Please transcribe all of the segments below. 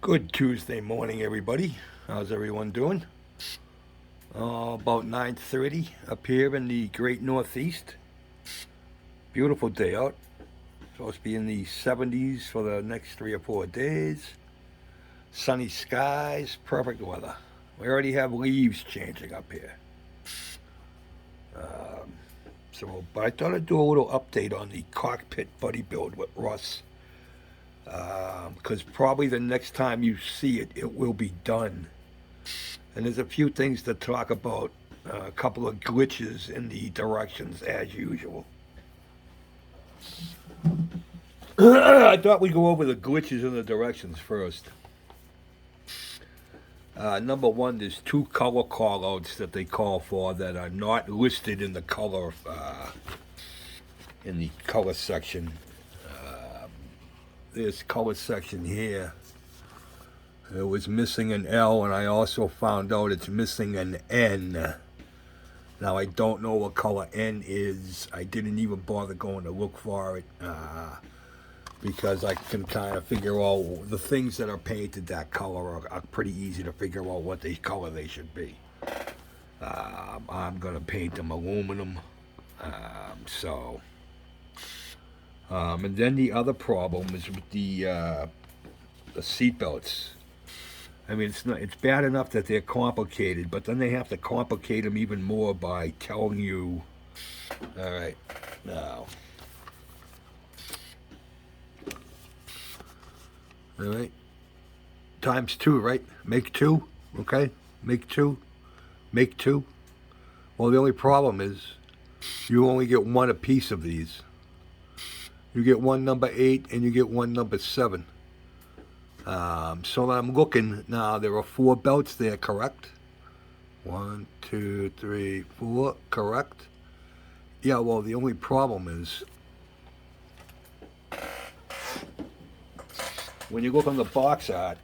Good Tuesday morning, everybody. How's everyone doing? About 9:30 up here in the great Northeast. Beautiful day out. Supposed to be in the 70s for the next 3 or 4 days. Sunny skies, perfect weather. We already have leaves changing up here. But I thought I'd do a little update on the Cockpit Buddy Build with Russ. Because probably the next time you see it, it will be done. And there's a few things to talk about, a couple of glitches in the directions as usual. I thought we'd go over the glitches in the directions first. Number one, there's two color callouts that they call for that are not listed in the color section. This color section here, it was missing an L, and I also found out it's missing an N. Now, I don't know what color N is. I didn't even bother going to look for it because I can kind of figure out the things that are painted that color are pretty easy to figure out what color they should be. I'm going to paint them aluminum. So, and then the other problem is with the seat belts. I mean, it's bad enough that they're complicated, but then they have to complicate them even more by telling you, all right, now, all right, times two, right? Make two, okay? Make two, make two. Well, the only problem is you only get one a piece of these. You get one number 8 and you get one number 7. So I'm looking now. There are 4 belts there, correct? 1, 2, 3, 4, correct? Yeah. Well, the only problem is when you look on the box art,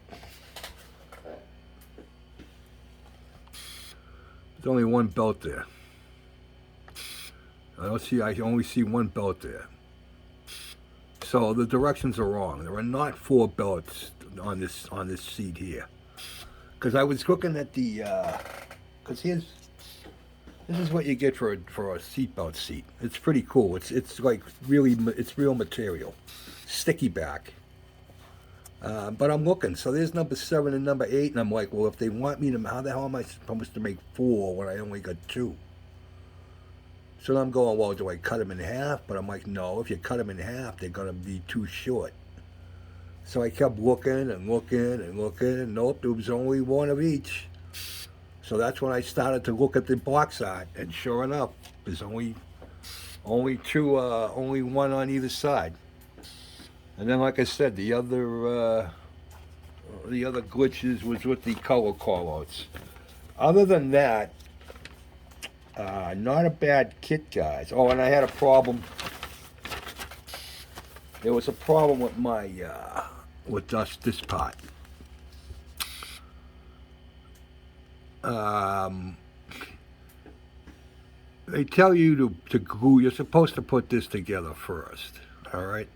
there's only one belt there. I only see one belt there. So the directions are wrong. There are not 4 belts on this seat here. Because I was looking at the, because this is what you get for a seatbelt seat. It's pretty cool. It's like it's real material, sticky back. But I'm looking. So there's number 7 and number 8, and I'm like, well, if they want me to, how the hell am I supposed to make 4 when I only got 2? So I'm going, well, do I cut them in half? But I'm like, no, if you cut them in half, they're going to be too short. So I kept looking and looking and looking, and nope, there was only one of each. So that's when I started to look at the box art, and sure enough, there's only two, only one on either side. And then, like I said, the other glitches was with the color callouts. Other than that, not a bad kit, guys. Oh, and I had a problem. There was a problem with my this part. They tell you to glue. You're supposed to put this together first. All right.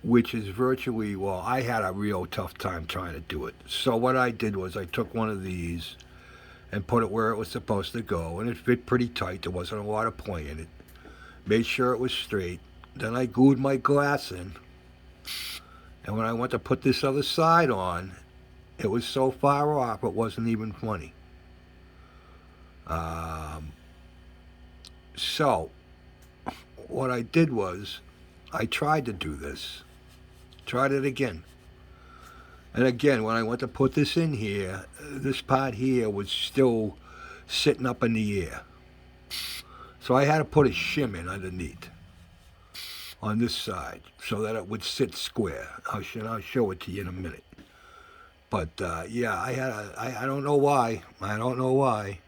Which is virtually, well, I had a real tough time trying to do it. So what I did was I took one of these and put it where it was supposed to go, and it fit pretty tight. There wasn't a lot of play in it. Made sure it was straight. Then I glued my glass in, and when I went to put this other side on, it was so far off it wasn't even funny. So what I did was I tried to do this. Tried it again. And again, when I went to put this in here, this part here was still sitting up in the air. So I had to put a shim in underneath on this side so that it would sit square. I'll show it to you in a minute. But yeah, I don't know why. I don't know why.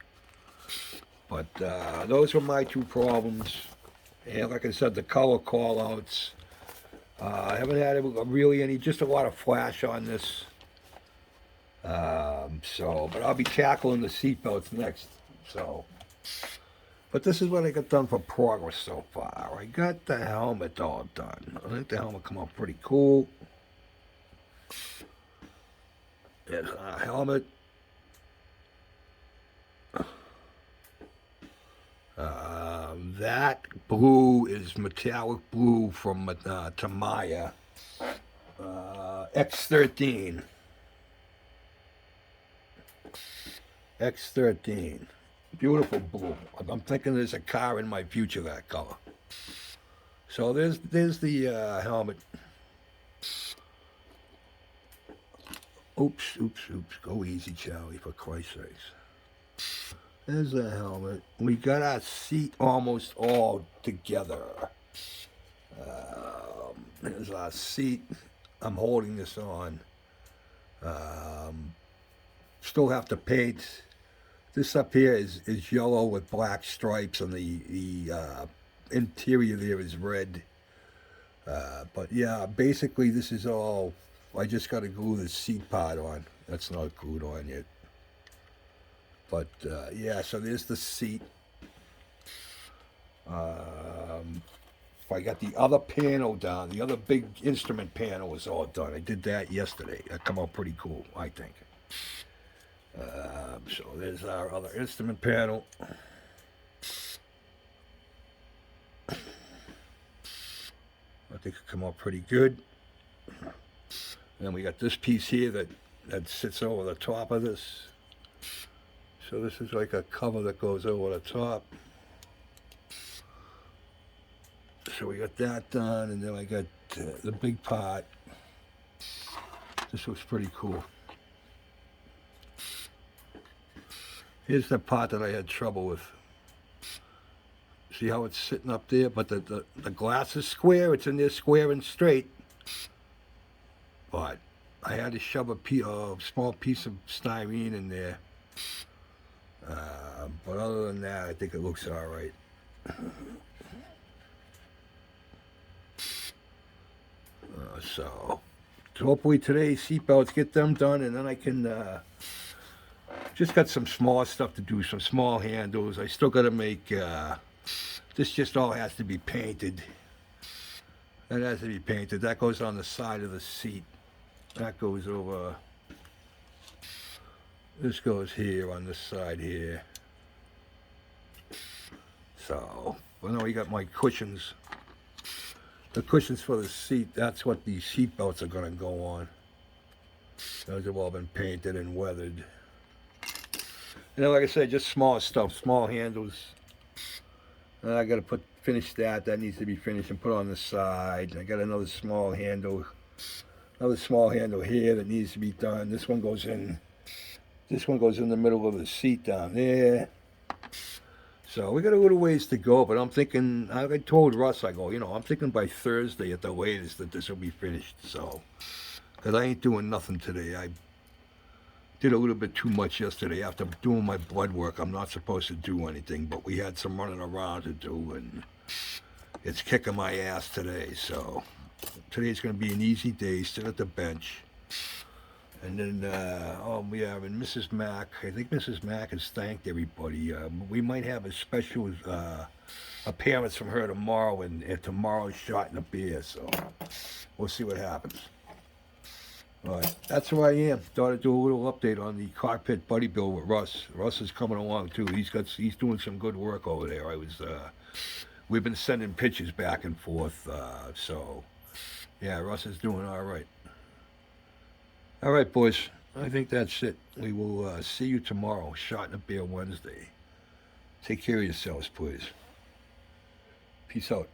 But those were my 2 problems. And like I said, the color callouts. I haven't had really just a lot of flash on this. But I'll be tackling the seatbelts next. But this is what I got done for progress so far. I got the helmet all done. I think the helmet come out pretty cool. There's our helmet. That blue is metallic blue from Tamiya. X13. X13. Beautiful blue. I'm thinking there's a car in my future that color. So there's the helmet. Oops. Go easy, Charlie, for Christ's sakes. There's the helmet. We got our seat almost all together. There's our seat. I'm holding this on. Still have to paint. This up here is yellow with black stripes, and the interior there is red. But yeah, basically this is all. I just got to glue the seat part on. That's not glued on yet. But yeah, so there's the seat. I got the other panel done. The other big instrument panel is all done. I did that yesterday. That come out pretty cool, I think. So there's our other instrument panel. I think it come out pretty good. And then we got this piece here that sits over the top of this. So this is like a cover that goes over the top. So we got that done, and then I got the big part. This looks pretty cool. Here's the part that I had trouble with. See how it's sitting up there? But the glass is square. It's in there square and straight. But I had to shove a small piece of styrene in there. But other than that, I think it looks all right. So hopefully today seatbelts, get them done, and then I can just got some small stuff to do, some small handles. I still got to make this. Just all has to be painted. That has to be painted. That goes on the side of the seat. That goes over. This goes here on this side here. So, well, now we got my cushions. The cushions for the seat, that's what the seat belts are going to go on. Those have all been painted and weathered. And then, like I said, just small stuff, small handles. And I got to finish that. That needs to be finished and put on the side. I got another small handle. Another small handle here that needs to be done. This one goes in. This one goes in the middle of the seat down there. So we got a little ways to go, but I'm thinking, I told Russ, I go, I'm thinking by Thursday at the latest that this will be finished. So, because I ain't doing nothing today. I did a little bit too much yesterday. After doing my blood work, I'm not supposed to do anything, but we had some running around to do, and it's kicking my ass today. So today's going to be an easy day, sit at the bench. And then, and Mrs. Mack, I think Mrs. Mack has thanked everybody. We might have a special appearance from her tomorrow, and tomorrow's shot in a beer, so we'll see what happens. All right, that's where I am. Thought I'd do a little update on the Cockpit Buddy Build with Russ. Russ is coming along too. He's doing some good work over there. We've been sending pictures back and forth, so yeah, Russ is doing all right. All right, boys. I think that's it. We will see you tomorrow. Shot in a Beer Wednesday. Take care of yourselves, please. Peace out.